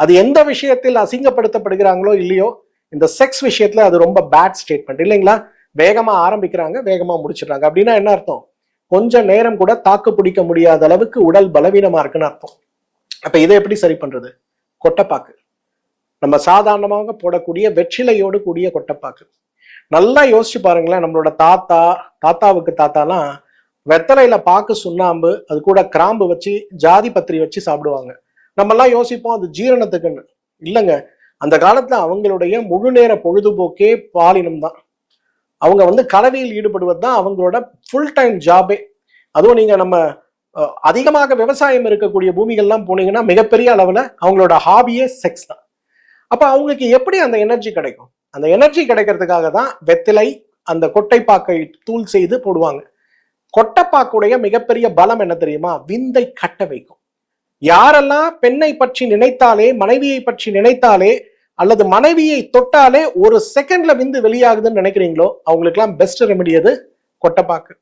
அது எந்த விஷயத்தில் அசிங்கப்படுத்தப்படுகிறாங்களோ இல்லையோ, இந்த செக்ஸ் விஷயத்துல அது ரொம்ப பேட் ஸ்டேட்மெண்ட் இல்லைங்களா? வேகமா ஆரம்பிக்கிறாங்க, வேகமா முடிச்சிடுறாங்க. அப்படின்னா என்ன அர்த்தம்? கொஞ்ச நேரம் கூட தாக்கு பிடிக்க முடியாத அளவுக்கு உடல் பலவீனமா இருக்குன்னு அர்த்தம். அப்ப இதை எப்படி சரி பண்றது? கொட்டைப்பாக்கு. நம்ம சாதாரணமாக போடக்கூடிய வெற்றிலையோடு கூடிய கொட்டைப்பாக்கு. நல்லா யோசிச்சு பாருங்களேன். நம்மளோட தாத்தாவுக்கு தாத்தாலாம் வெத்தலையில பாக்கு, சுண்ணாம்பு, அது கூட கிராம்பு வச்சு, ஜாதி பத்திரி வச்சு சாப்பிடுவாங்க. நம்ம எல்லாம் யோசிப்போம் அது ஜீரணத்துக்குன்னு. இல்லைங்க, அந்த காலத்துல அவங்களுடைய முழு நேர பொழுதுபோக்கே பாலினம் தான். அவங்க கலவையில் ஈடுபடுவது தான் அவங்களோட ஃபுல் டைம் ஜாபே. அதுவும் நீங்க நம்ம அதிகமாக விவசாயம் இருக்கக்கூடிய பூமிகள்லாம் போனீங்கன்னா மிகப்பெரிய அளவுல அவங்களோட ஹாபியே செக்ஸ் தான். அப்ப அவங்களுக்கு எப்படி அந்த எனர்ஜி கிடைக்கும்? அந்த எனர்ஜி கிடைக்கிறதுக்காக தான் வெத்திலை, அந்த கொட்டைப்பாக்கை தூள் செய்து போடுவாங்க. கொட்டைப்பாக்குடைய மிகப்பெரிய பலம் என்ன தெரியுமா? விந்தை கட்ட வைக்கும். யாரெல்லாம் பெண்ணை பற்றி நினைத்தாலே, மனைவியை பற்றி நினைத்தாலே, அல்லது மனைவியை தொட்டாலே ஒரு செகண்ட்ல விந்து வெளியாகுதுன்னு நினைக்கிறீங்களோ அவங்களுக்கு எல்லாம் பெஸ்ட் ரெமெடி அது கொட்டைப்பாக்கு.